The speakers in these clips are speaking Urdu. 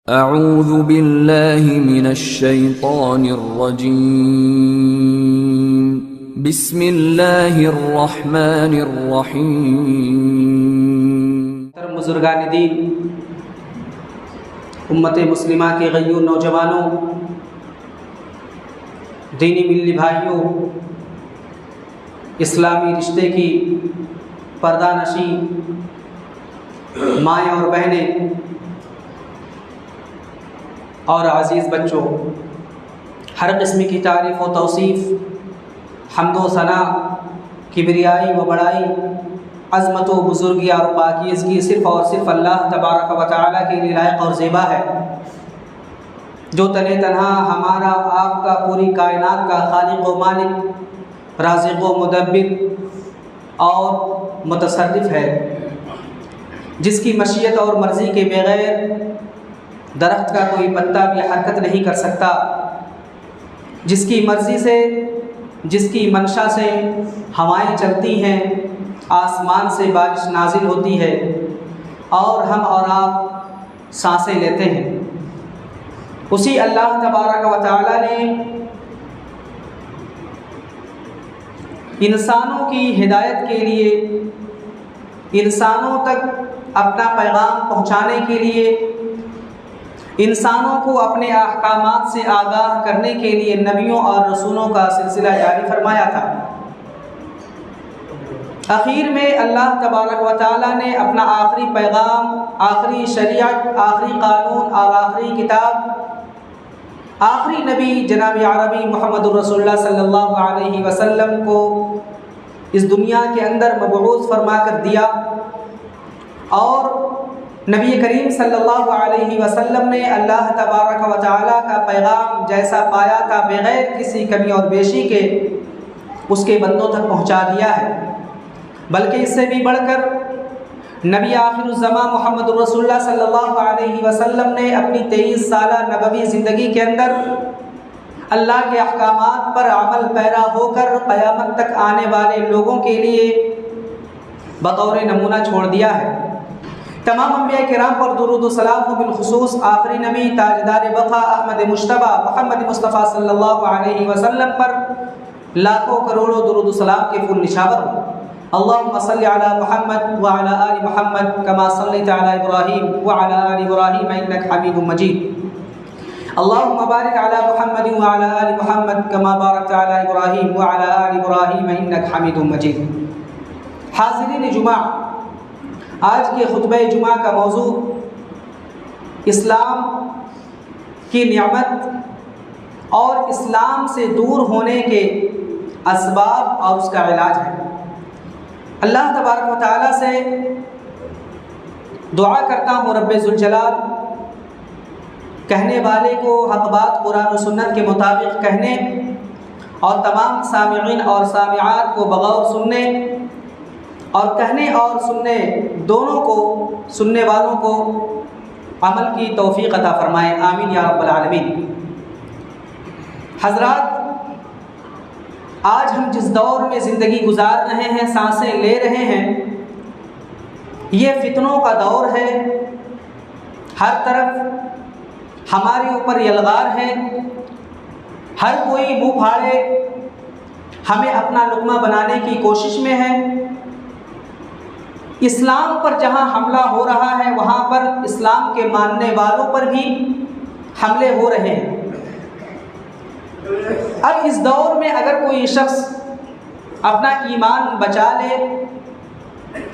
اعوذ باللہ من الشیطان الرجیم بسم اللہ الرحمن الرحیم۔ بزرگان دین، امت مسلمہ کے غیور نوجوانوں، دینی ملی بھائیوں، اسلامی رشتے کی پردہ نشی مائیں اور بہنیں اور عزیز بچوں، ہر قسم کی تعریف و توصیف، حمد و ثنا، کبریائی و بڑائی، عظمت و بزرگی اور پاکیزگی صرف اور صرف اللہ تبارک و تعالیٰ کے لیے لائق اور زیبا ہے، جو تنہ تنہا ہمارا آپ کا پوری کائنات کا خالق و مالک، رازق و مدبر اور متصرف ہے، جس کی مشیت اور مرضی کے بغیر درخت کا کوئی پتا بھی حرکت نہیں کر سکتا، جس کی مرضی سے، جس کی منشا سے ہوائیں چلتی ہیں، آسمان سے بارش نازل ہوتی ہے اور ہم اور آپ سانسیں لیتے ہیں۔ اسی اللہ تبارک و تعالی نے انسانوں کی ہدایت کے لیے، انسانوں تک اپنا پیغام پہنچانے کے لیے، انسانوں کو اپنے احکامات سے آگاہ کرنے کے لیے نبیوں اور رسولوں کا سلسلہ جاری فرمایا تھا۔ اخیر میں اللہ تبارک و تعالیٰ نے اپنا آخری پیغام، آخری شریعت، آخری قانون اور آخری کتاب، آخری نبی جناب عربی محمد رسول اللہ صلی اللہ علیہ وسلم کو اس دنیا کے اندر مبعوث فرما کر دیا، اور نبی کریم صلی اللہ علیہ وسلم نے اللہ تبارک و تعالیٰ کا پیغام جیسا پایا تھا، بغیر کسی کمی اور بیشی کے اس کے بندوں تک پہنچا دیا ہے، بلکہ اس سے بھی بڑھ کر نبی آخر الزمان محمد رسول اللہ صلی اللہ علیہ وسلم نے اپنی 23 سالہ نبوی زندگی کے اندر اللہ کے احکامات پر عمل پیرا ہو کر قیامت تک آنے والے لوگوں کے لیے بطور نمونہ چھوڑ دیا ہے۔ تمام انبیاء کرام پر درود و سلام ہو، بالخصوص آخری نبی تاجدار بقا احمد مجتبیٰ محمد مصطفیٰ صلی اللہ علیہ وسلم پر لاکھوں کروڑوں درود و سلام کے پھول نشاور ہو۔ اللہم صلی علی محمد وعلی آل محمد کما صلیت علی ابراہیم وعلی آل ابراہیم انک حمید مجید۔ اللہم بارک علی محمد وعلی آل محمد کما بارکت علی ابراہیم وعلی آل ابراہیم انک حمید مجید۔ حاضرین جمعہ، آج کے خطبہ جمعہ کا موضوع اسلام کی نعمت اور اسلام سے دور ہونے کے اسباب اور اس کا علاج ہے۔ اللہ تبارک و تعالیٰ سے دعا کرتا ہوں رب ذوالجلال کہنے والے کو حق بات قرآن و سنت کے مطابق کہنے اور تمام سامعین اور سامعات کو بغور سننے اور کہنے اور سننے دونوں کو، سننے والوں کو عمل کی توفیق عطا فرمائے، آمین یا رب العالمین۔ حضرات، آج ہم جس دور میں زندگی گزار رہے ہیں، سانسیں لے رہے ہیں، یہ فتنوں کا دور ہے۔ ہر طرف ہمارے اوپر یلغار ہے، ہر کوئی منہ پھاڑے ہمیں اپنا لقمہ بنانے کی کوشش میں ہے۔ اسلام پر جہاں حملہ ہو رہا ہے، وہاں پر اسلام کے ماننے والوں پر بھی حملے ہو رہے ہیں۔ اب اس دور میں اگر کوئی شخص اپنا ایمان بچا لے،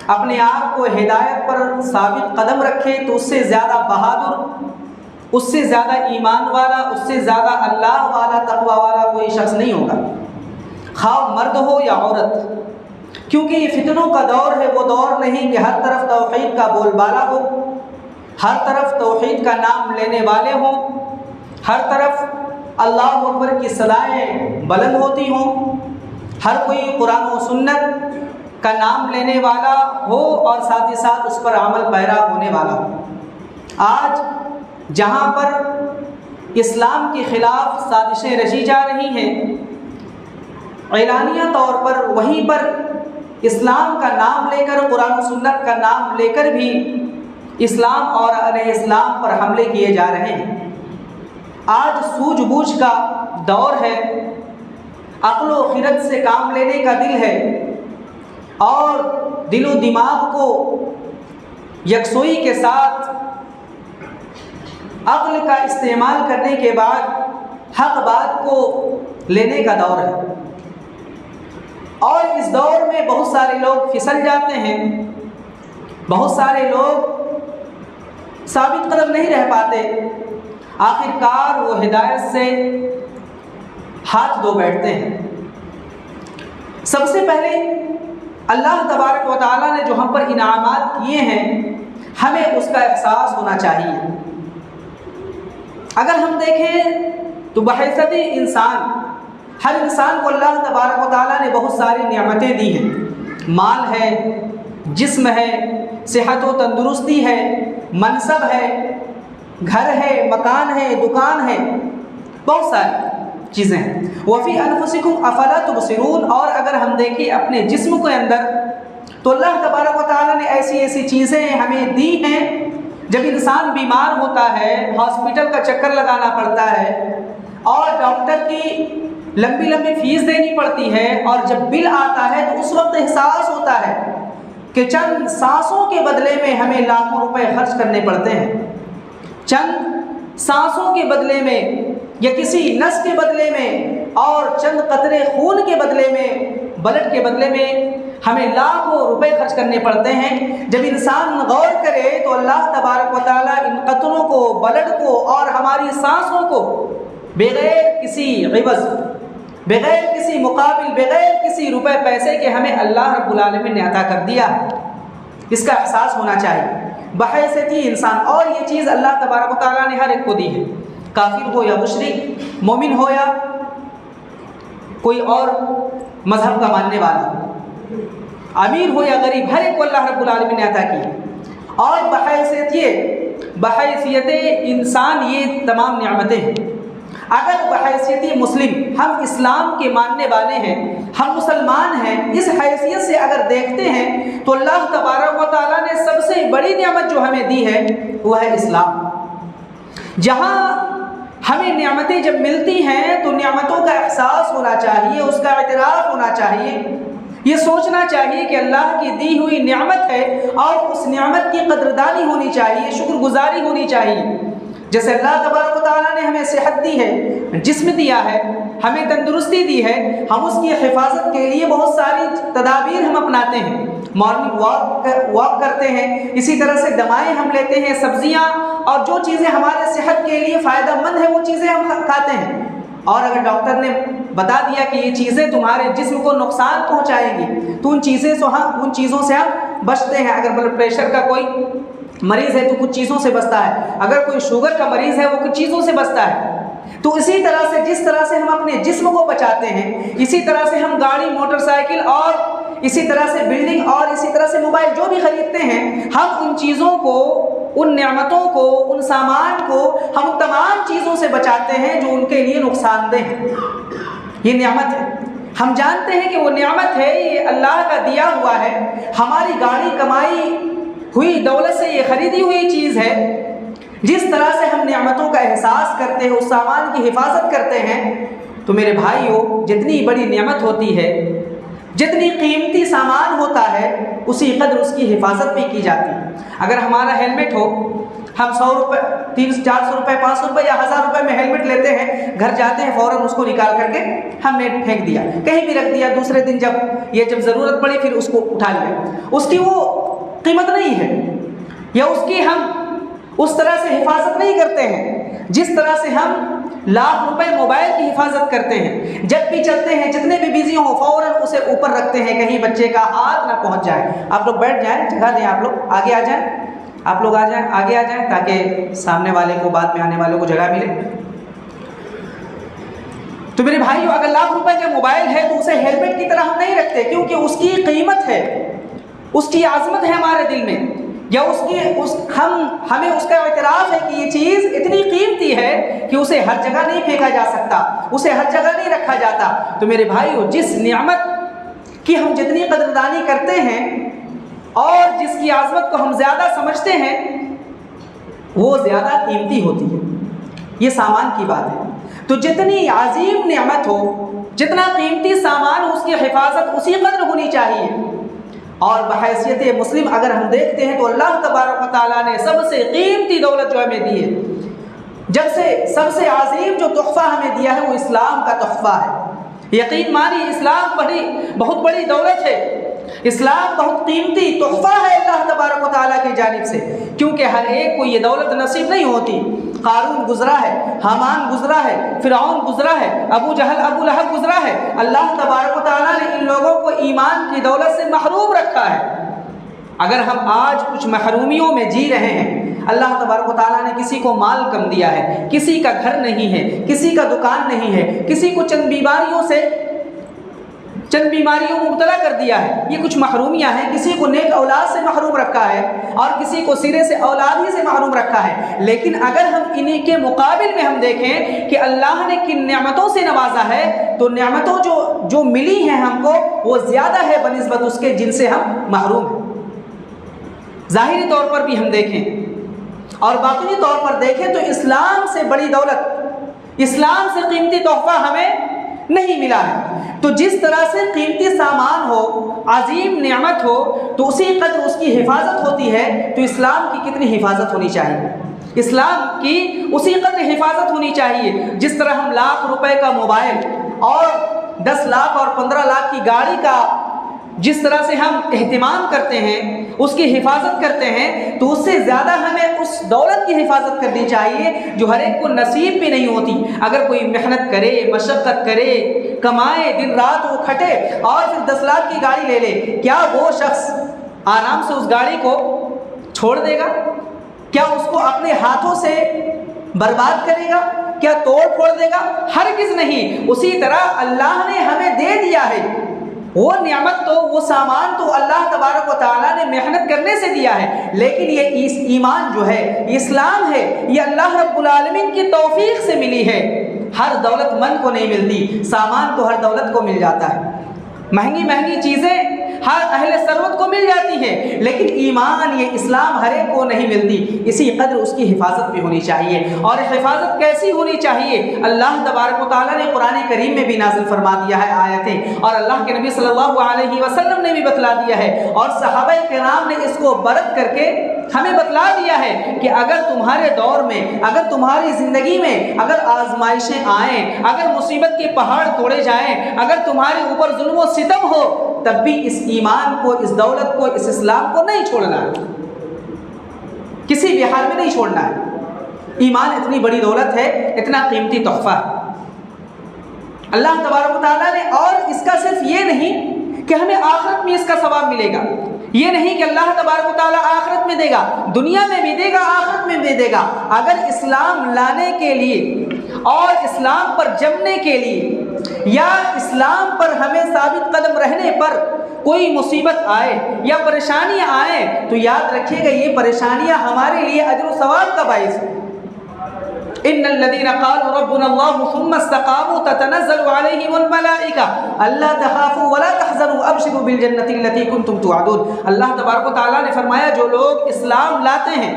اپنے آپ کو ہدایت پر ثابت قدم رکھے، تو اس سے زیادہ بہادر، اس سے زیادہ ایمان والا، اس سے زیادہ اللہ والا، تقوی والا کوئی شخص نہیں ہوگا، خواہ مرد ہو یا عورت۔ کیونکہ یہ فتنوں کا دور ہے، وہ دور نہیں کہ ہر طرف توحید کا بول بالا ہو، ہر طرف توحید کا نام لینے والے ہوں، ہر طرف اللہ اکبر کی صدائیں بلند ہوتی ہوں، ہر کوئی قرآن و سنت کا نام لینے والا ہو اور ساتھ ہی ساتھ اس پر عمل پیرا ہونے والا ہو۔ آج جہاں پر اسلام کے خلاف سازشیں رچی جا رہی ہیں، اعلانیہ طور پر وہیں پر اسلام کا نام لے کر، قرآن و سنت کا نام لے کر بھی اسلام اور علیہ السلام پر حملے کیے جا رہے ہیں۔ آج سوجھ بوجھ کا دور ہے، عقل و خرد سے کام لینے کا دل ہے، اور دل و دماغ کو یکسوئی کے ساتھ عقل کا استعمال کرنے کے بعد حق بات کو لینے کا دور ہے۔ اور اس دور میں بہت سارے لوگ پھسل جاتے ہیں، بہت سارے لوگ ثابت قدم نہیں رہ پاتے، آخر کار وہ ہدایت سے ہاتھ دھو بیٹھتے ہیں۔ سب سے پہلے اللہ تبارک و تعالیٰ نے جو ہم پر انعامات کیے ہیں، ہمیں اس کا احساس ہونا چاہیے۔ اگر ہم دیکھیں تو بحیثیت انسان، ہر انسان کو اللہ تبارک و تعالیٰ نے بہت ساری نعمتیں دی ہیں، مال ہے، جسم ہے، صحت و تندرستی ہے، منصب ہے، گھر ہے، مکان ہے، دکان ہے، بہت ساری چیزیں ہیں۔ وَفِي أَنفُسِكُمْ أَفَلَا تُبْصِرُونَ، اور اگر ہم دیکھیں اپنے جسم کے اندر تو اللہ تبارک و تعالیٰ نے ایسی ایسی چیزیں ہمیں دی ہیں، جب انسان بیمار ہوتا ہے ہاسپٹل کا چکر لگانا پڑتا ہے اور ڈاکٹر کی لمبی لمبی فیس دینی پڑتی ہے، اور جب بل آتا ہے تو اس وقت احساس ہوتا ہے کہ چند سانسوں کے بدلے میں ہمیں لاکھوں روپے خرچ کرنے پڑتے ہیں، چند سانسوں کے بدلے میں یا کسی نس کے بدلے میں اور چند قطرے خون کے بدلے میں، بلڈ کے بدلے میں ہمیں لاکھوں روپے خرچ کرنے پڑتے ہیں۔ جب انسان غور کرے تو اللہ تبارک و تعالیٰ ان قطروں کو، بلڈ کو اور ہماری سانسوں کو بغیر کسی عوض، بغیر کسی مقابل، بغیر کسی روپے پیسے کے ہمیں اللہ رب العالمین نے عطا کر دیا ہے۔ اس کا احساس ہونا چاہیے بحیثیت انسان، اور یہ چیز اللہ تبارک و تعالیٰ نے ہر ایک کو دی ہے، کافر ہو یا مشرک، مومن ہو یا کوئی اور مذہب کا ماننے والا، امیر ہو یا غریب، ہر ایک کو اللہ رب العالمین نے عطا کی۔ اور بحیثیت انسان یہ تمام نعمتیں ہیں۔ اگر بحیثیت مسلم، ہم اسلام کے ماننے والے ہیں، ہم مسلمان ہیں، اس حیثیت سے اگر دیکھتے ہیں تو اللہ تبارک و تعالیٰ نے سب سے بڑی نعمت جو ہمیں دی ہے وہ ہے اسلام۔ جہاں ہمیں نعمتیں جب ملتی ہیں تو نعمتوں کا احساس ہونا چاہیے، اس کا اعتراف ہونا چاہیے، یہ سوچنا چاہیے کہ اللہ کی دی ہوئی نعمت ہے اور اس نعمت کی قدردانی ہونی چاہیے، شکر گزاری ہونی چاہیے۔ جیسے اللہ تبارک و تعالیٰ نے ہمیں صحت دی ہے، جسم دیا ہے، ہمیں تندرستی دی ہے، ہم اس کی حفاظت کے لیے بہت ساری تدابیر ہم اپناتے ہیں، مارننگ واک کرتے ہیں، اسی طرح سے دوائیں ہم لیتے ہیں، سبزیاں اور جو چیزیں ہمارے صحت کے لیے فائدہ مند ہیں وہ چیزیں ہم کھاتے ہیں۔ اور اگر ڈاکٹر نے بتا دیا کہ یہ چیزیں تمہارے جسم کو نقصان پہنچائیں گی تو ان چیزوں سے ہم بچتے ہیں۔ اگر بلڈ پریشر کا کوئی مریض ہے تو کچھ چیزوں سے بچتا ہے، اگر کوئی شوگر کا مریض ہے وہ کچھ چیزوں سے بچتا ہے۔ تو اسی طرح سے جس طرح سے ہم اپنے جسم کو بچاتے ہیں، اسی طرح سے ہم گاڑی، موٹر سائیکل اور اسی طرح سے بلڈنگ اور اسی طرح سے موبائل جو بھی خریدتے ہیں، ہم ان چیزوں کو، ان نعمتوں کو، ان سامان کو ہم تمام چیزوں سے بچاتے ہیں جو ان کے لیے نقصان دہ ہے۔ یہ نعمت ہے، ہم جانتے ہیں کہ وہ نعمت ہے، یہ اللہ کا دیا ہوا ہے، ہماری گاڑی کمائی ہوئی دولت سے یہ خریدی ہوئی چیز ہے۔ جس طرح سے ہم نعمتوں کا احساس کرتے ہیں، اس سامان کی حفاظت کرتے ہیں، تو میرے بھائیوں جتنی بڑی نعمت ہوتی ہے، جتنی قیمتی سامان ہوتا ہے، اسی قدر اس کی حفاظت بھی کی جاتی ہے۔ اگر ہمارا ہیلمٹ ہو، ہم 100 روپے، 300، 400 روپے، 500 روپے یا 1000 روپے میں ہیلمٹ لیتے ہیں، گھر جاتے ہیں فوراً اس کو نکال کر کے ہم نے پھینک دیا، کہیں بھی رکھ دیا، دوسرے دن جب ضرورت پڑی پھر اس کو اٹھا لیا، اس کی وہ قیمت نہیں ہے، یا اس کی ہم اس طرح سے حفاظت نہیں کرتے ہیں جس طرح سے ہم لاکھ روپے موبائل کی حفاظت کرتے ہیں۔ جب بھی چلتے ہیں، جتنے بھی بزی ہوں، فوراً اسے اوپر رکھتے ہیں کہیں بچے کا ہاتھ نہ پہنچ جائے۔ آپ لوگ بیٹھ جائیں، جگہ دیں، آپ لوگ آگے آ جائیں، آپ لوگ آ جائیں، آگے آ جائیں تاکہ سامنے والے کو، بعد میں آنے والوں کو جگہ ملے۔ تو میرے بھائیو، اگر لاکھ روپے کا موبائل ہے تو اسے ہیلمٹ کی طرح ہم نہیں رکھتے، کیونکہ اس کی قیمت ہے، اس کی عظمت ہے ہمارے دل میں، یا ہمیں اس کا اعتراف ہے کہ یہ چیز اتنی قیمتی ہے کہ اسے ہر جگہ نہیں پھینکا جا سکتا، اسے ہر جگہ نہیں رکھا جاتا۔ تو میرے بھائیو، جس نعمت کی ہم جتنی قدردانی کرتے ہیں اور جس کی عظمت کو ہم زیادہ سمجھتے ہیں، وہ زیادہ قیمتی ہوتی ہے. یہ سامان کی بات ہے. تو جتنی عظیم نعمت ہو، جتنا قیمتی سامان ہو، اس کی حفاظت اسی قدر ہونی چاہیے. اور بحیثیت مسلم اگر ہم دیکھتے ہیں تو اللہ تبارک و تعالیٰ نے سب سے قیمتی دولت جو ہمیں دی ہے، جب سے سب سے عظیم جو تحفہ ہمیں دیا ہے وہ اسلام کا تحفہ ہے. یقین مانی اسلام بہت بڑی دولت ہے. اسلام بہت قیمتی تحفہ ہے اللہ تبارک و تعالیٰ کی جانب سے، کیونکہ ہر ایک کو یہ دولت نصیب نہیں ہوتی. قارون گزرا ہے، حامان گزرا ہے، فرعون گزرا ہے، ابو جہل ابو لہب گزرا ہے. اللہ تبارک و تعالیٰ نے ان لوگوں کو ایمان کی دولت سے محروم رکھا ہے. اگر ہم آج کچھ محرومیوں میں جی رہے ہیں، اللہ تبارک و تعالیٰ نے کسی کو مال کم دیا ہے، کسی کا گھر نہیں ہے، کسی کا دکان نہیں ہے، کسی کو چند بیماریوں میں مبتلا کر دیا ہے. یہ کچھ محرومیاں ہیں. کسی کو نیک اولاد سے محروم رکھا ہے اور کسی کو سرے سے اولاد ہی سے محروم رکھا ہے. لیکن اگر ہم انہی کے مقابل میں ہم دیکھیں کہ اللہ نے کن نعمتوں سے نوازا ہے، تو نعمتوں جو ملی ہیں ہم کو وہ زیادہ ہے بنسبت اس کے جن سے ہم محروم ہیں. ظاہری طور پر بھی ہم دیکھیں اور باطنی طور پر دیکھیں تو اسلام سے بڑی دولت، اسلام سے قیمتی تحفہ ہمیں نہیں ملا ہے. تو جس طرح سے قیمتی سامان ہو، عظیم نعمت ہو، تو اسی قدر اس کی حفاظت ہوتی ہے. تو اسلام کی کتنی حفاظت ہونی چاہیے؟ اسلام کی اسی قدر حفاظت ہونی چاہیے. جس طرح ہم لاکھ روپے کا موبائل اور 10 لاکھ اور 15 لاکھ کی گاڑی کا جس طرح سے ہم اہتمام کرتے ہیں، اس کی حفاظت کرتے ہیں، تو اس سے زیادہ ہمیں اس دولت کی حفاظت کرنی چاہیے جو ہر ایک کو نصیب بھی نہیں ہوتی. اگر کوئی محنت کرے، مشقت کرے، کمائے، دن رات وہ کھٹے اور پھر 10 لاکھ کی گاڑی لے لے، کیا وہ شخص آرام سے اس گاڑی کو چھوڑ دے گا؟ کیا اس کو اپنے ہاتھوں سے برباد کرے گا؟ کیا توڑ پھوڑ دے گا؟ ہرگز نہیں. اسی طرح اللہ نے ہمیں دے دیا ہے وہ نعمت، تو وہ سامان تو اللہ تبارک و تعالیٰ نے محنت کرنے سے دیا ہے. لیکن یہ ایمان جو ہے، اسلام ہے، یہ اللہ رب العالمین کی توفیق سے ملی ہے. ہر دولت مند کو نہیں ملتی. سامان تو ہر دولت کو مل جاتا ہے، مہنگی چیزیں ہر اہل ثروت کو مل جاتی ہے، لیکن ایمان، یہ اسلام ہر ایک کو نہیں ملتی. اسی قدر اس کی حفاظت بھی ہونی چاہیے. اور حفاظت کیسی ہونی چاہیے؟ اللہ تبارک و تعالیٰ نے قرآن کریم میں بھی نازل فرما دیا ہے آیتیں، اور اللہ کے نبی صلی اللہ علیہ وسلم نے بھی بتلا دیا ہے، اور صحابہ کرام نے اس کو برت کر کے ہمیں بتلا دیا ہے کہ اگر تمہارے دور میں، اگر تمہاری زندگی میں اگر آزمائشیں آئیں، اگر مصیبت کے پہاڑ توڑے جائیں، اگر تمہارے اوپر ظلم و ستم ہو، تب بھی اس ایمان کو، اس دولت کو، اس اسلام کو نہیں چھوڑنا ہے، کسی بھی حال میں نہیں چھوڑنا ہے. ایمان اتنی بڑی دولت ہے، اتنا قیمتی تحفہ ہے اللہ تبارک و تعالیٰ نے. اور اس کا صرف یہ نہیں کہ ہمیں آخرت میں اس کا ثواب ملے گا، یہ نہیں کہ اللہ تبارک و تعالیٰ آخرت میں دے گا، دنیا میں بھی دے گا، آخرت میں بھی دے گا. اگر اسلام لانے کے لیے اور اسلام پر جمنے کے لیے یا اسلام پر ہمیں ثابت قدم رہنے پر کوئی مصیبت آئے یا پریشانیاں آئیں، تو یاد رکھیے گا یہ پریشانیاں ہمارے لیے اجر و ثواب کا باعث ہیں. ان الذين قالوا ربنا الله ثم استقاموا تتنزل عليهم الملائكه الا تخافوا ولا تحزنوا ابشروا بالجنه التي كنتم توعدون. اللہ تبارک و تعالیٰ نے فرمایا جو لوگ اسلام لاتے ہیں،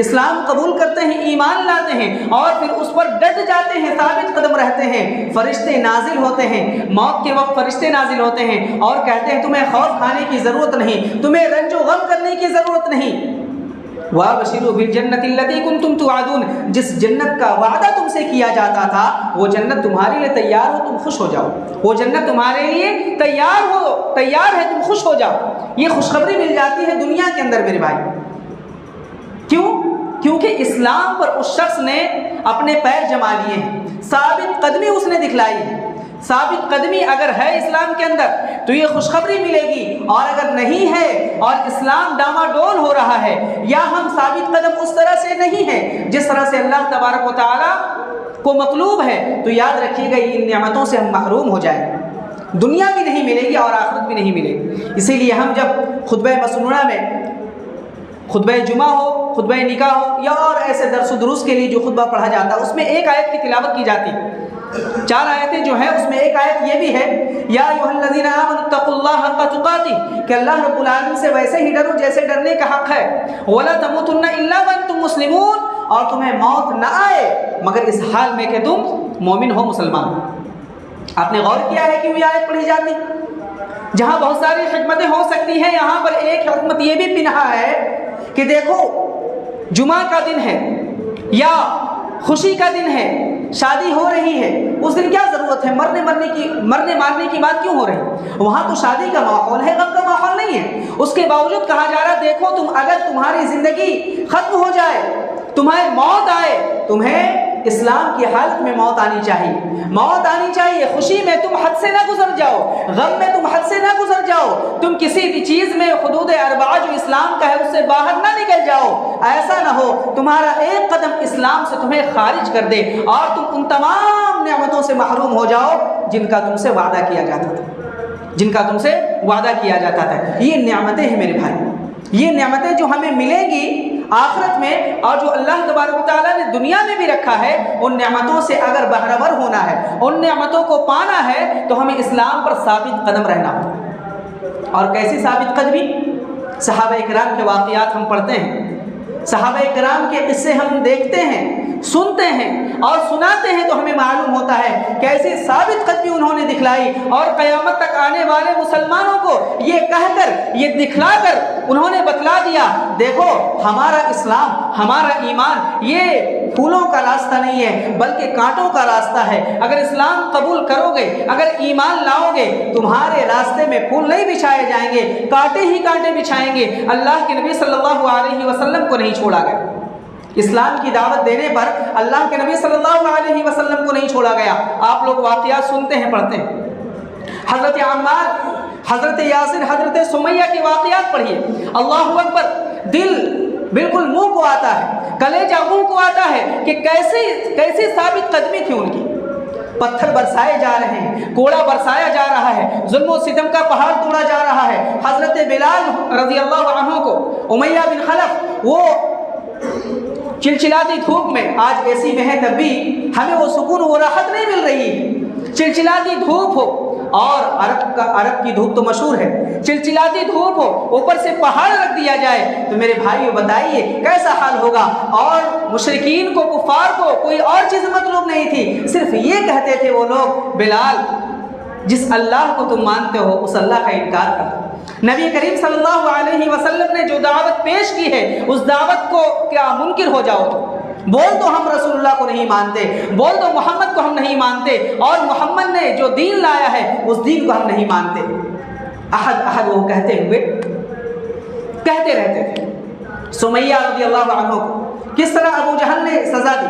اسلام قبول کرتے ہیں، ایمان لاتے ہیں اور پھر اس پر ڈٹ جاتے ہیں، ثابت قدم رہتے ہیں، فرشتے نازل ہوتے ہیں، موت کے وقت فرشتے نازل ہوتے ہیں اور کہتے ہیں تمہیں خوف کھانے کی ضرورت نہیں، تمہیں رنج و غم کرنے کی ضرورت نہیں. وَابْشِرُوا بِالْجَنَّةِ الَّتِي كُنْتُمْ تُوعَدُونَ، جس جنت کا وعدہ تم سے کیا جاتا تھا وہ جنت تمہارے لیے تیار ہو، تم خوش ہو جاؤ. وہ جنت تمہارے لیے تیار ہے، تم خوش ہو جاؤ. یہ خوشخبری مل جاتی ہے دنیا کے اندر میرے بھائی. کیونکہ اسلام پر اس شخص نے اپنے پیر جما لیے ہیں، ثابت قدمی اس نے دکھلائی ہے. ثابت قدمی اگر ہے اسلام کے اندر تو یہ خوشخبری ملے گی، اور اگر نہیں ہے اور اسلام ڈاماڈول ہو رہا ہے یا ہم ثابت قدم اس طرح سے نہیں ہے جس طرح سے اللہ تبارک و تعالیٰ کو مطلوب ہے، تو یاد رکھیے گا ان نعمتوں سے ہم محروم ہو جائیں. دنیا بھی نہیں ملے گی اور آخرت بھی نہیں ملے گی. اسی لیے ہم جب خطبہ مسنونہ میں، خطبہ جمعہ ہو، خطبہ نکاح ہو یا اور ایسے درس و دروس کے لیے جو خطبہ پڑھا جاتا ہے، اس میں ایک آیت کی تلاوت کی جاتی ہے. 4 آیتیں جو ہیں اس میں ایک آیت یہ بھی ہے، یا ایھا الذین آمنوا اتقوا اللہ حق تقاتہ، کہ اللہ رب العالمین سے ویسے ہی ڈرو جیسے ڈرنے کا حق ہے. ولا تموتن الا وانتم مسلمون، اور تمہیں موت نہ آئے مگر اس حال میں کہ تم مومن ہو، مسلمان ہو۔ آپ نے غور کیا ہے کہ یہ آیت پڑھی جاتی؟ جہاں بہت ساری حکمتیں ہو سکتی ہیں، یہاں پر ایک حکمت یہ بھی پنہا ہے کہ دیکھو جمعہ کا دن ہے یا خوشی کا دن ہے، شادی ہو رہی ہے، اس دن کیا ضرورت ہے مرنے مارنے کی بات کیوں ہو رہی ہے؟ وہاں تو شادی کا ماحول ہے، غم کا ماحول نہیں ہے۔ اس کے باوجود کہا جا رہا دیکھو اگر تمہاری زندگی ختم ہو جائے، تمہیں موت آئے، تمہیں اسلام کی حالت میں موت آنی چاہیے، خوشی میں تم حد سے نہ گزر جاؤ، غم میں تم حد سے نہ گزر جاؤ، تم کسی بھی چیز میں حدود اربعہ جو اسلام کا ہے اس سے باہر نہ نکل جاؤ، ایسا نہ ہو تمہارا ایک قدم اسلام سے تمہیں خارج کر دے اور تم ان تمام نعمتوں سے محروم ہو جاؤ جن کا تم سے وعدہ کیا جاتا تھا۔ یہ نعمتیں ہیں میرے بھائی، یہ نعمتیں جو ہمیں ملیں گی آخرت میں اور جو اللہ تبارک و تعالیٰ نے دنیا میں بھی رکھا ہے، ان نعمتوں سے اگر بہرور ہونا ہے، ان نعمتوں کو پانا ہے تو ہمیں اسلام پر ثابت قدم رہنا ہوگا۔ اور کیسی ثابت قدمی؟ صحابہ کرام کے واقعات ہم پڑھتے ہیں، صحابہ کرام کے قصے ہم دیکھتے ہیں، سنتے ہیں اور سناتے ہیں تو ہمیں معلوم ہوتا ہے کیسی ثابت قدمی انہوں نے دکھلائی، اور قیامت تک آنے والے مسلمانوں کو یہ کہہ کر، یہ دکھلا کر انہوں نے بتلا دیا دیکھو ہمارا اسلام، ہمارا ایمان یہ پھولوں کا راستہ نہیں ہے بلکہ کانٹوں کا راستہ ہے۔ اگر اسلام قبول کرو گے، اگر ایمان لاؤ گے، تمہارے راستے میں پھول نہیں بچھائے جائیں گے، کانٹے ہی کانٹے بچھائیں گے۔ اللہ کے نبی صلی اللہ علیہ وسلم کو نہیں چھوڑا گیا، اسلام کی دعوت دینے پر اللہ کے نبی صلی اللہ علیہ وسلم کو نہیں چھوڑا گیا۔ آپ لوگ واقعات سنتے ہیں، پڑھتے ہیں، حضرت عمار، حضرت یاسر، حضرت سمیہ کے واقعات پڑھیے، اللہ اکبر، دل بالکل منہ کو آتا ہے، کلیجہ منہ کو آتا ہے کہ کیسی ثابت قدمی تھی ان کی۔ پتھر برسائے جا رہے ہیں، کوڑا برسایا جا رہا ہے، ظلم و ستم کا پہاڑ توڑا جا رہا ہے۔ حضرت بلال رضی اللہ عنہ کو امیہ بن خلف وہ چلچلاتی دھوپ میں، آج اے سی میں ہے تب بھی ہمیں وہ سکون، وہ راحت نہیں مل رہی ہے۔ چلچلاتی دھوپ ہو، اور عرب کی دھوپ تو مشہور ہے، چلچلاتی دھوپ ہو، اوپر سے پہاڑ رکھ دیا جائے تو میرے بھائیو بتائیے کیسا حال ہوگا۔ اور مشرکین کو، کفار کو کوئی اور چیز مطلوب نہیں تھی، صرف یہ کہتے تھے وہ لوگ، بلال جس اللہ کو تم مانتے ہو اس اللہ کا انکار کرو۔ نبی کریم صلی اللہ علیہ وسلم نے جو دعوت پیش کی ہے اس دعوت کو کیا منکر ہو جاؤ تو؟ بول تو ہم رسول اللہ کو نہیں مانتے، بول تو محمد کو ہم نہیں مانتے، اور محمد نے جو دین لایا ہے اس دین کو ہم نہیں مانتے۔ احد احد وہ کہتے رہتے تھے۔ سمیہ رضی اللہ عنہ کو کس طرح ابو جہل نے سزا دی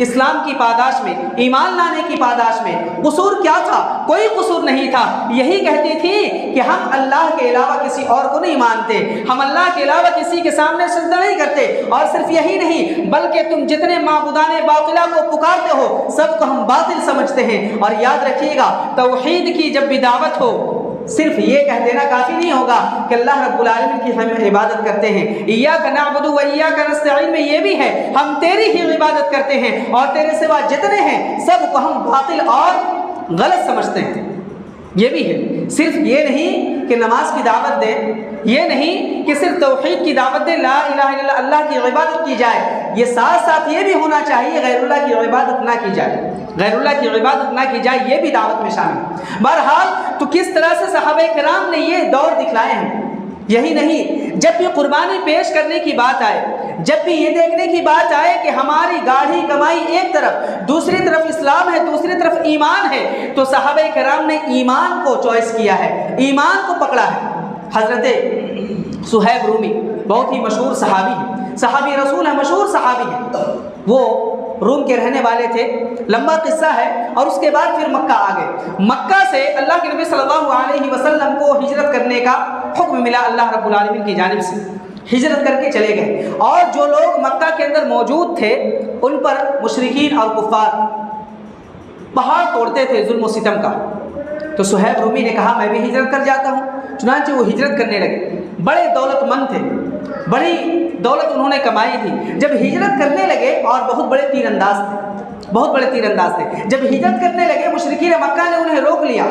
اسلام کی پاداش میں، ایمان لانے کی پاداش میں۔ قصور کیا تھا؟ کوئی قصور نہیں تھا، یہی کہتی تھی کہ ہم اللہ کے علاوہ کسی اور کو نہیں مانتے، ہم اللہ کے علاوہ کسی کے سامنے سجدہ نہیں کرتے، اور صرف یہی نہیں بلکہ تم جتنے معبودان باطلہ کو پکارتے ہو سب کو ہم باطل سمجھتے ہیں۔ اور یاد رکھیے گا توحید کی جب بھی دعوت ہو صرف یہ کہہ دینا کافی نہیں ہوگا کہ اللہ رب العالمین کی ہم عبادت کرتے ہیں۔ ایاک نعبد و ایاک نستعین میں یہ بھی ہے ہم تیری ہی عبادت کرتے ہیں اور تیرے سوا جتنے ہیں سب کو ہم باطل اور غلط سمجھتے ہیں۔ یہ بھی ہے، صرف یہ نہیں کہ نماز کی دعوت دیں، یہ نہیں کہ صرف توحید کی دعوت دیں، لا الہ الا اللہ کی عبادت کی جائے، یہ ساتھ ساتھ یہ بھی ہونا چاہیے غیر اللہ کی عبادت نہ کی جائے، غیر اللہ کی عبادت نہ کی جائے، یہ بھی دعوت میں شامل ہے۔ بہرحال تو کس طرح سے صحابہ کرام نے یہ دور دکھلائے ہیں۔ یہی نہیں، جب بھی قربانی پیش کرنے کی بات آئے، جب بھی یہ دیکھنے کی بات آئے کہ ہماری گاڑھی کمائی ایک طرف، دوسری طرف اسلام ہے، دوسری طرف ایمان ہے، تو صحابہ کرام نے ایمان کو چوائس کیا ہے، ایمان کو پکڑا ہے۔ حضرت صہیب رومی بہت ہی مشہور صحابی ہے، صحابی رسول ہے، مشہور صحابی ہے، وہ روم کے رہنے والے تھے، لمبا قصہ ہے، اور اس کے بعد پھر مکہ آ گئے۔ مکہ سے اللہ کے نبی صلی اللہ علیہ وسلم کو ہجرت کرنے کا حکم ملا اللہ رب العالمین کی جانب سے، ہجرت کر کے چلے گئے، اور جو لوگ مکہ کے اندر موجود تھے ان پر مشرکین اور کفار پہاڑ توڑتے تھے ظلم و ستم کا۔ تو صہیب رومی نے کہا میں بھی ہجرت کر جاتا ہوں، چنانچہ وہ ہجرت کرنے لگے۔ بڑے دولت مند تھے، بڑی دولت انہوں نے کمائی تھی، جب ہجرت کرنے لگے، اور بہت بڑے تیر انداز تھے، جب ہجرت کرنے لگے مشرکین مکہ نے انہیں روک لیا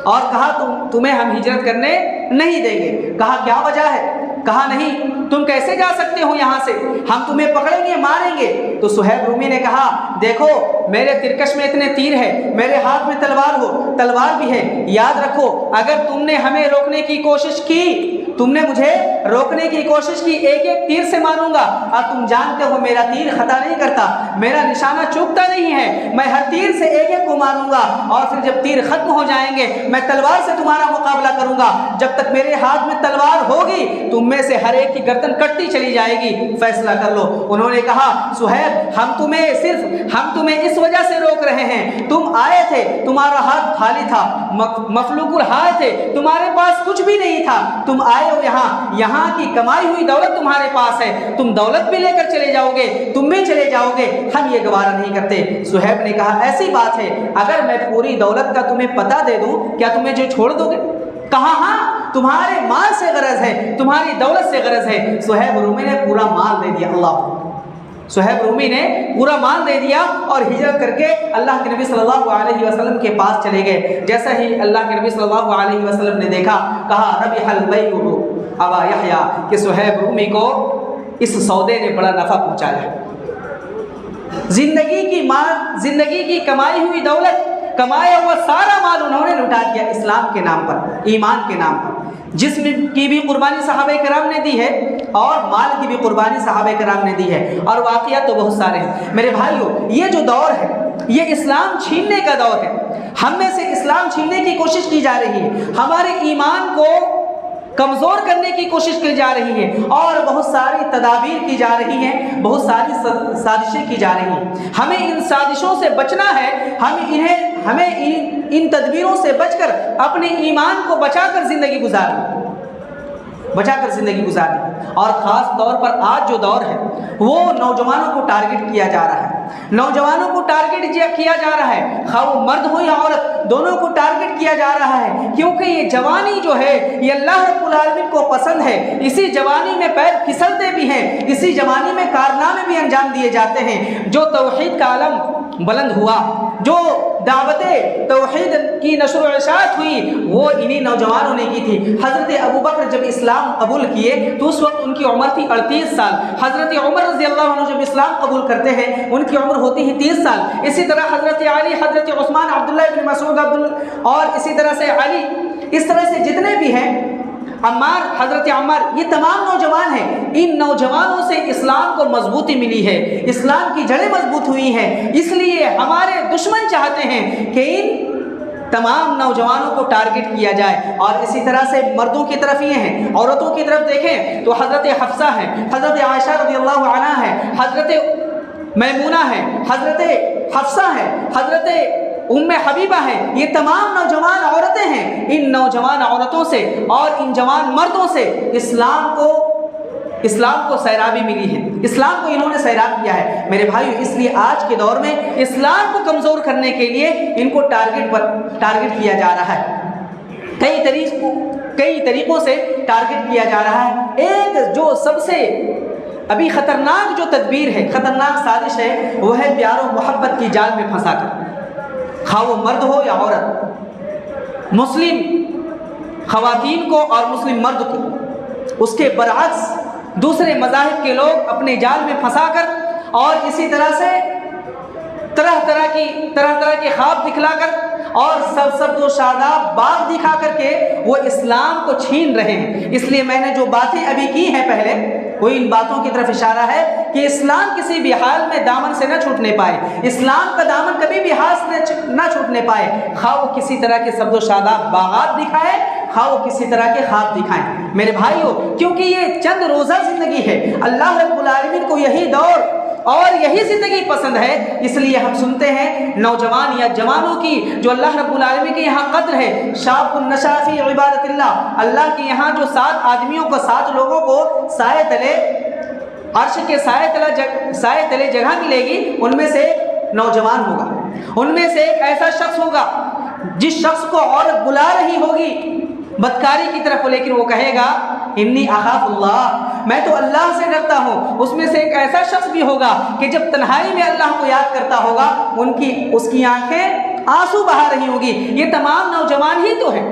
اور کہا تمہیں ہم ہجرت کرنے نہیں دیں گے۔ کہا کیا وجہ ہے؟ کہا نہیں تم کیسے جا سکتے ہو یہاں سے, ہم تمہیں پکڑیں گے ماریں گے. تو صہیب رومی نے کہا دیکھو میرے ترکش میں اتنے تیر ہے, میرے ہاتھ میں تلوار بھی ہے, یاد رکھو اگر تم نے ہمیں روکنے کی کوشش کی, تم نے مجھے روکنے کی کوشش کی, ایک ایک تیر سے ماروں گا, اور تم جانتے ہو میرا تیر خطا نہیں کرتا, میرا نشانہ چوکتا نہیں ہے, میں ہر تیر سے ایک ایک کو ماروں گا, اور پھر جب تیر ختم ہو جائیں گے میں تلوار سے تمہارا مقابلہ کروں گا, جب تک میرے ہاتھ میں تلوار ہوگی تم میں سے ہر ایک کی گردن کٹتی چلی جائے گی, فیصلہ کر لو. انہوں نے کہا صہیب ہم تمہیں اس وجہ سے روک رہے ہیں, تم آئے تھے تمہارا ہاتھ خالی تھا, مفلوق الحال تھے, تمہارے پاس کچھ بھی نہیں تھا, تم آئے ہو یہاں کی کمائی ہوئی دولت تمہارے پاس ہے, تم دولت بھی لے کر چلے جاؤ گے, تم بھی چلے جاؤ گے, ہم یہ گوارہ نہیں کرتے. صہیب نے کہا ایسی بات ہے اگر میں پوری دولت کا تمہیں پتہ دے دوں کیا تمہیں جو چھوڑ دو گے؟ کہا ہاں تمہارے مال سے غرض ہے, تمہاری دولت سے غرض ہے. صہیب رومی نے پورا مال دے دیا. صہیب رومی نے پورا مال دے دیا اور ہجرت کر کے اللہ کے نبی صلی اللہ علیہ وسلم کے پاس چلے گئے. جیسا ہی اللہ کے نبی صلی اللہ علیہ وسلم نے دیکھا, کہا ربح البیع ابا یحییٰ, کہ صہیب رومی کو اس سودے نے بڑا نفع پہنچایا. زندگی کی کمائی ہوئی دولت, کمایا ہوا سارا مال انہوں نے لٹا دیا اسلام کے نام پر, ایمان کے نام پر. جسم کی بھی قربانی صحابہ کرام نے دی ہے اور مال کی بھی قربانی صحابہ کرام نے دی ہے, اور واقعات تو بہت سارے ہیں. میرے بھائیو یہ جو دور ہے یہ اسلام چھیننے کا دور ہے, ہم میں سے اسلام چھیننے کی کوشش کی جا رہی ہے, ہمارے ایمان کو کمزور کرنے کی کوشش کی جا رہی ہے, اور بہت ساری تدابیر کی جا رہی ہیں, بہت ساری سازشیں کی جا رہی ہیں. ہمیں ان سازشوں سے بچنا ہے, ہمیں ان تدبیروں سے بچ کر اپنے ایمان کو بچا کر زندگی گزارنی. اور خاص طور پر آج جو دور ہے وہ نوجوانوں کو ٹارگٹ کیا جا رہا ہے, نوجوانوں کو ٹارگٹ کیا جا رہا ہے, خواہ وہ مرد ہو یا عورت, دونوں کو ٹارگٹ کیا جا رہا ہے, کیونکہ یہ جوانی جو ہے یہ اللہ رب العالمین کو پسند ہے. اسی جوانی میں پیر پھسلتے بھی ہیں, اسی جوانی میں کارنامے بھی انجام دیے جاتے ہیں. جو توحید کا علم بلند ہوا, جو دعوت توحید کی نشر و اشاعت ہوئی, وہ انہی نوجوانوں نے کی تھی. حضرت ابوبکر جب اسلام قبول کیے تو اس وقت ان کی عمر تھی 38 سال. حضرت عمر رضی اللہ عنہ جب اسلام قبول کرتے ہیں ان کی عمر ہوتی ہے 30 سال. اسی طرح حضرت علی, حضرت عثمان, عبداللہ بن مسعود, اور اسی طرح سے علی, اس طرح سے جتنے بھی ہیں, عمار, حضرت عمار, یہ تمام نوجوان ہیں. ان نوجوانوں سے اسلام کو مضبوطی ملی ہے, اسلام کی جڑیں مضبوط ہوئی ہیں. اس لیے ہمارے دشمن چاہتے ہیں کہ ان تمام نوجوانوں کو ٹارگٹ کیا جائے. اور اسی طرح سے مردوں کی طرف یہ ہیں, عورتوں کی طرف دیکھیں تو حضرت حفصہ ہیں, حضرت عائشہ رضی اللہ عنہا ہے, حضرت میمونہ ہے, حضرت حفصہ ہے, حضرت ام حبیبہ ہے. یہ تمام نوجوان عورتیں ہیں. ان نوجوان عورتوں سے اور ان جوان مردوں سے اسلام کو سیرابی ملی ہے, اسلام کو انہوں نے سیراب کیا ہے. میرے بھائیو اس لیے آج کے دور میں اسلام کو کمزور کرنے کے لیے ان کو ٹارگٹ کیا جا رہا ہے, کئی طریقوں سے ٹارگٹ کیا جا رہا ہے. ایک جو سب سے ابھی خطرناک جو تدبیر ہے, خطرناک سازش ہے, وہ ہے پیار و محبت کی جال میں پھنسا کر, خواہ وہ مرد ہو یا عورت, مسلم خواتین کو اور مسلم مرد کو اس کے برعکس دوسرے مذاہب کے لوگ اپنے جال میں پھنسا کر, اور اسی طرح سے طرح طرح کے خواب دکھلا کر اور سب و شاداب باغ دکھا کر کے وہ اسلام کو چھین رہے ہیں. اس لیے میں نے جو باتیں ابھی کی ہیں پہلے, وہ ان باتوں کی طرف اشارہ ہے کہ اسلام کسی بھی حال میں دامن سے نہ چھوٹنے پائے, اسلام کا دامن کبھی بھی ہاتھ سے نہ چھوٹنے پائے, خواہ وہ کسی طرح کے سبز و شاداب باغات دکھائے, خواہ وہ کسی طرح کے خواب دکھائیں. میرے بھائیو کیونکہ یہ چند روزہ زندگی ہے, اللہ رب العالمین کو یہی دور اور یہی زندگی پسند ہے. اس لیے ہم سنتے ہیں نوجوان یا جوانوں کی جو اللہ رب العالمین کے یہاں قدر ہے, شاب النشا فی عبادت اللہ, اللہ کے یہاں جو 7 آدمیوں کو, 7 لوگوں کو سائے تلے, عرش کے سائے تلے جگہ ملے گی, ان میں سے ایک نوجوان ہوگا, ان میں سے ایک ایسا شخص ہوگا جس شخص کو عورت بلا رہی ہوگی بدکاری کی طرف, لیکن وہ کہے گا انی اخاف اللہ, میں تو اللہ سے ڈرتا ہوں. اس میں سے ایک ایسا شخص بھی ہوگا کہ جب تنہائی میں اللہ کو یاد کرتا ہوگا اس کی آنکھیں آنسو بہا رہی ہوگی. یہ تمام نوجوان ہی تو ہیں,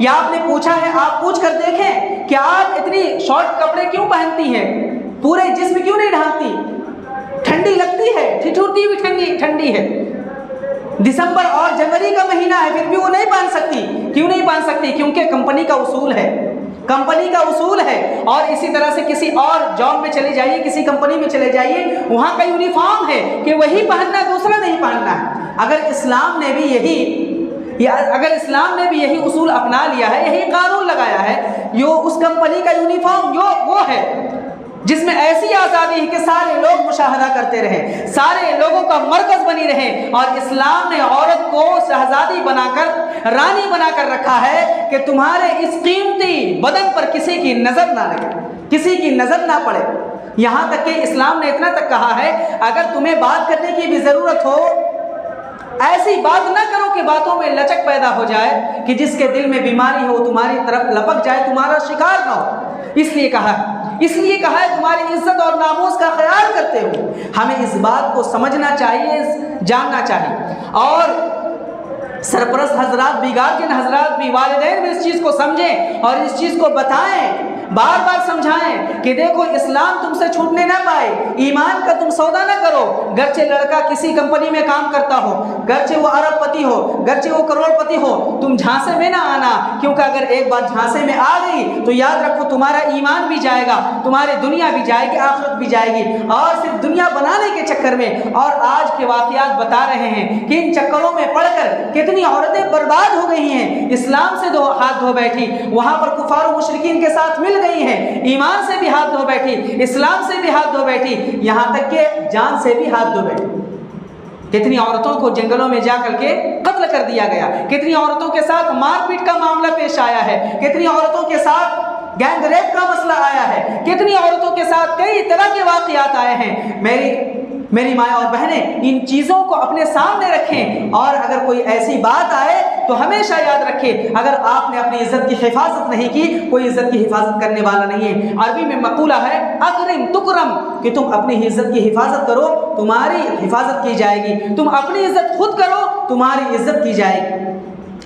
یا آپ نے پوچھا ہے، آپ پوچھ کر دیکھیں کہ آپ اتنی شارٹ کپڑے کیوں پہنتی ہیں، پورے جسم کیوں نہیں ڈھانپتی؟ ٹھنڈی لگتی ہے، ٹھٹھرتی بھی ٹھنڈی ہے، دسمبر اور جنوری کا مہینہ ہے، پھر بھی وہ نہیں پہن سکتی۔ کیوں نہیں پہن سکتی؟ کیونکہ کمپنی کا اصول ہے، کمپنی کا اصول ہے۔ اور اسی طرح سے کسی اور جاب میں چلے جائیے، کسی کمپنی میں چلے جائیے، وہاں کا یونیفارم ہے کہ وہی پہننا ہے، دوسرا نہیں پہننا ہے۔ اگر اسلام نے بھی یہی اصول اپنا لیا ہے، یہی قانون لگایا ہے، اس کمپنی کا یونیفارم وہ ہے جس میں ایسی آزادی ہے کہ سارے لوگ مشاہدہ کرتے رہیں، سارے لوگوں کا مرکز بنی رہیں، اور اسلام نے عورت کو شہزادی بنا کر، رانی بنا کر رکھا ہے کہ تمہارے اس قیمتی بدن پر کسی کی نظر نہ لگے، کسی کی نظر نہ پڑے۔ یہاں تک کہ اسلام نے اتنا تک کہا ہے، اگر تمہیں بات کرنے کی بھی ضرورت ہو، ایسی بات نہ کرو کہ باتوں میں لچک پیدا ہو جائے کہ جس کے دل میں بیماری ہو تمہاری طرف لپک جائے، تمہارا شکار نہ ہو۔ اس لیے کہا ہے تمہاری عزت اور ناموس کا خیال کرتے ہو۔ ہمیں اس بات کو سمجھنا چاہیے، جاننا چاہیے، اور سرپرست حضرات بھی، گارجین حضرات بھی، والدین بھی اس چیز کو سمجھیں اور اس چیز کو بتائیں، بار بار سمجھائیں کہ دیکھو اسلام تم سے چھوٹنے نہ پائے، ایمان کا تم سودا نہ کرو۔ گرچہ لڑکا کسی کمپنی میں کام کرتا ہو، گرچہ وہ ارب پتی ہو، گرچہ وہ کروڑ پتی ہو، تم جھانسے میں نہ آنا، کیونکہ اگر ایک بار جھانسے میں آ گئی تو یاد رکھو تمہارا ایمان بھی جائے گا، تمہاری دنیا بھی جائے گی، آخرت بھی جائے گی۔ اور صرف دنیا بنانے کے چکر میں، اور آج کے واقعات بتا رہے ہیں کہ ان چکروں میں پڑ کر کتنی عورتیں برباد ہو گئی ہیں۔ اسلام سے ہاتھ دھو بیٹھی، وہاں پر کفار و مشرکین کے ساتھ مل گئی ہیں، ایمان سے بھی ہاتھ دھو بیٹھی، اسلام سے بھی ہاتھ دھو بیٹھی، یہاں تک کہ جان سے بھی ہاتھ دھو بیٹھی۔ کتنی عورتوں کو جنگلوں میں جا کر کے قتل کر دیا گیا، کتنی عورتوں کے ساتھ مار پیٹ کا معاملہ پیش آیا ہے، کتنی عورتوں کے ساتھ گینگ ریپ کا مسئلہ آیا ہے، کتنی عورتوں کے ساتھ کئی طرح کے واقعات آئے ہیں۔ میری مائیں اور بہنیں، ان چیزوں کو اپنے سامنے رکھیں، اور اگر کوئی ایسی بات آئے تو ہمیشہ یاد رکھیں، اگر آپ نے اپنی عزت کی حفاظت نہیں کی، کوئی عزت کی حفاظت کرنے والا نہیں ہے۔ عربی میں مقولہ ہے اکرم تکرم، کہ تم اپنی عزت کی حفاظت کرو، تمہاری حفاظت کی جائے گی، تم اپنی عزت خود کرو، تمہاری عزت کی جائے گی۔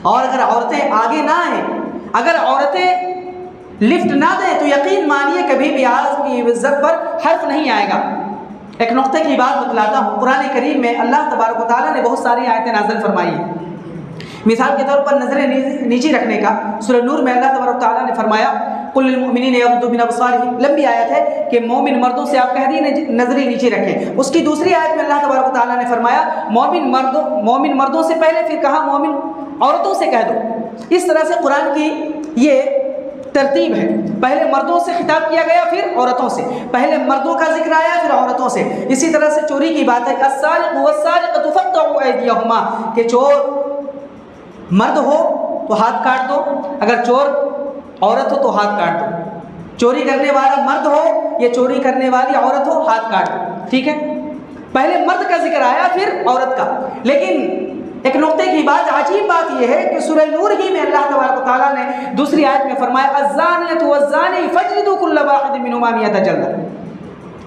اور اگر عورتیں آگے نہ آئیں، اگر عورتیں لفٹ نہ دیں، تو یقین مانیے کبھی بھی آپ کی عزت پر حرف نہیں آئے گا۔ ایک نقطے کی بات بتلاتا ہوں، قرآن کریم میں اللہ تبارک و تعالیٰ نے بہت ساری آیتیں نازل فرمائی ہیں۔ مثال کے طور پر نظریں نیچی رکھنے کا، سورہ نور میں اللہ تبارک و تعالیٰ نے فرمایا قل للمؤمنین یغضوا من ابصارہم، لمبی آیت ہے کہ مومن مردوں سے آپ کہہ دیے نظریں نیچی رکھیں۔ اس کی دوسری آیت میں اللہ تبارک و تعالیٰ نے فرمایا مومن مردوں سے پہلے، پھر کہا مومن عورتوں سے کہہ دو۔ اس طرح سے قرآن کی یہ ترتیب ہے، پہلے مردوں سے خطاب کیا گیا، پھر عورتوں سے، پہلے مردوں کا ذکر آیا، پھر عورتوں سے۔ اسی طرح سے چوری کی بات ہے، السارق والسارقۃ فاقطعوا ایدیہما، کہ چور مرد ہو تو ہاتھ کاٹ دو، اگر چور عورت ہو تو ہاتھ کاٹ دو، چوری کرنے والا مرد ہو یا چوری کرنے والی عورت ہو، ہاتھ کاٹ دو، ٹھیک ہے؟ پہلے مرد کا ذکر آیا، پھر عورت کا۔ لیکن ایک نقطے کی بات، عجیب بات یہ ہے کہ سورہ نور ہی میں اللہ تبارک و تعالیٰ نے دوسری آیت میں فرمایا الزانیۃ والزانی فاجلدوا کل واحد منہما مئۃ جلدہ۔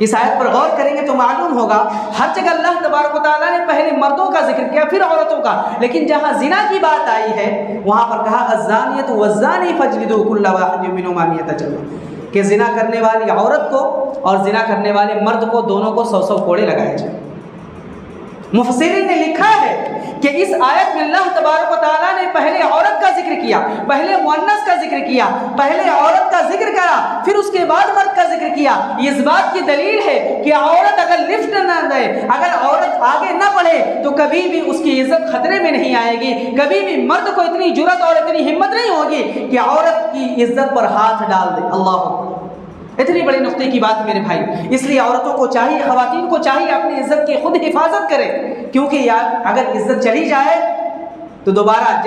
اس آیت پر غور کریں گے تو معلوم ہوگا ہر جگہ اللہ تبارک و تعالیٰ نے پہلے مردوں کا ذکر کیا، پھر عورتوں کا، لیکن جہاں زنا کی بات آئی ہے وہاں پر کہا الزانیۃ والزانی فاجلدوا کل واحد منہما مئۃ جلدہ، کہ زنا کرنے والی عورت کو اور زنا کرنے والے مرد کو دونوں کو 100 کوڑے لگائے جائیں۔ مفسرین نے لکھا ہے کہ اس آیت میں اللہ تبارک و تعالیٰ نے پہلے عورت کا ذکر کیا، پہلے مؤنث کا ذکر کیا، پہلے عورت کا ذکر کرا، پھر اس کے بعد مرد کا ذکر کیا۔ اس بات کی دلیل ہے کہ عورت اگر لفٹ نہ دے، اگر عورت آگے نہ بڑھے تو کبھی بھی اس کی عزت خطرے میں نہیں آئے گی، کبھی بھی مرد کو اتنی جرأت اور اتنی ہمت نہیں ہوگی کہ عورت کی عزت پر ہاتھ ڈال دے۔ اللہ اکبر، اتنی بڑی نقطے کی بات میرے بھائی۔ اس لیے عورتوں کو چاہیے، خواتین کو چاہیے اپنی عزت کی خود حفاظت کرے، کیونکہ یار اگر عزت چلی جائے تو دوبارہ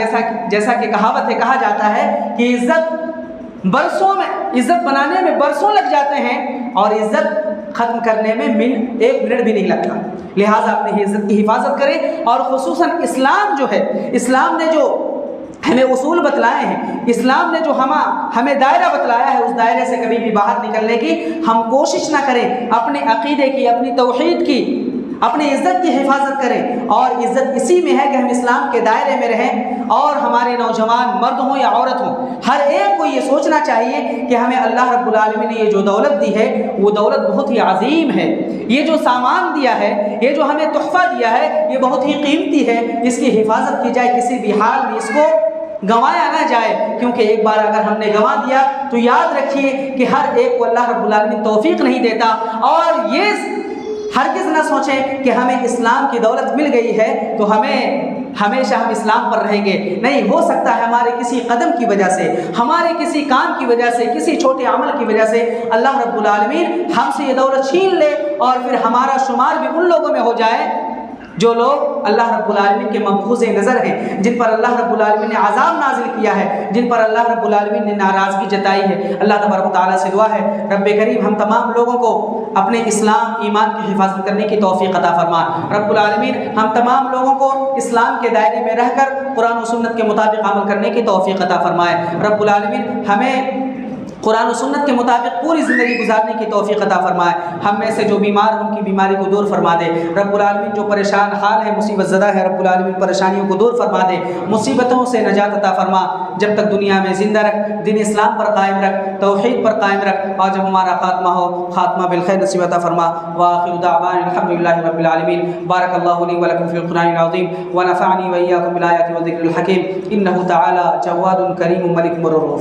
جیسا کہ کہاوت ہے، کہا جاتا ہے کہ عزت بنانے میں برسوں لگ جاتے ہیں اور عزت ختم کرنے میں 1 منٹ بھی نہیں لگتا۔ لہٰذا اپنی عزت کی حفاظت کریں، اور خصوصاً اسلام جو ہے، اسلام نے جو ہمیں اصول بتلائے ہیں، اسلام نے جو ہمیں دائرہ بتلایا ہے، اس دائرے سے کبھی بھی باہر نکلنے کی ہم کوشش نہ کریں۔ اپنے عقیدے کی، اپنی توحید کی اپنی عزت کی حفاظت کریں، اور عزت اسی میں ہے کہ ہم اسلام کے دائرے میں رہیں، اور ہمارے نوجوان مرد ہوں یا عورت ہوں، ہر ایک کو یہ سوچنا چاہیے کہ ہمیں اللہ رب العالمین نے یہ جو دولت دی ہے وہ دولت بہت ہی عظیم ہے، یہ جو سامان دیا ہے، یہ جو ہمیں تحفہ دیا ہے، یہ بہت ہی قیمتی ہے، اس کی حفاظت کی جائے، کسی بھی حال میں اس کو گنوایا نہ جائے، کیونکہ ایک بار اگر ہم نے گنوا دیا تو یاد رکھیے کہ ہر ایک کو اللہ رب العالمین توفیق نہیں دیتا، اور یہ ہرگز نہ سوچیں کہ ہمیں اسلام کی دولت مل گئی ہے تو ہمیشہ ہم اسلام پر رہیں گے، نہیں، ہو سکتا ہے ہمارے کسی قدم کی وجہ سے، ہمارے کسی کام کی وجہ سے، کسی چھوٹے عمل کی وجہ سے اللہ رب العالمین ہم سے یہ دولت چھین لے، اور پھر ہمارا شمار بھی ان لوگوں میں ہو جائے جو لوگ اللہ رب العالمین کے مبغوض نظر ہیں، جن پر اللہ رب العالمین نے عذاب نازل کیا ہے، جن پر اللہ رب العالمین نے ناراضگی جتائی ہے۔ اللہ تبارک و تعالیٰ سے دعا ہے رب کریم ہم تمام لوگوں کو اپنے اسلام ایمان کی حفاظت کرنے کی توفیق عطا فرما۔ رب العالمین ہم تمام لوگوں کو اسلام کے دائرے میں رہ کر قرآن و سنت کے مطابق عمل کرنے کی توفیق عطا فرمائے۔ رب العالمین ہمیں قرآن و سنت کے مطابق پوری زندگی گزارنے کی توفیق عطا فرمائے۔ ہم میں سے جو بیمار ہیں ان کی بیماری کو دور فرما دے۔ رب العالمین جو پریشان حال ہے، مصیبت زدہ ہے، رب العالمین پریشانیوں کو دور فرما دے، مصیبتوں سے نجات عطا فرما۔ جب تک دنیا میں زندہ رکھ، دین اسلام پر قائم رکھ، توحید پر قائم رکھ، اور جب ہمارا خاتمہ ہو، خاتمہ بالخیر نصیب عطا فرما۔ وآخر دعوانا الحمدللہ رب العالمین۔ بارک اللہ لی ولکم فی القرآن العظیم ونفعنی وإیاکم بالآیات والذکر الحکیم، انہ تعالی جواد کریم ملک مرر۔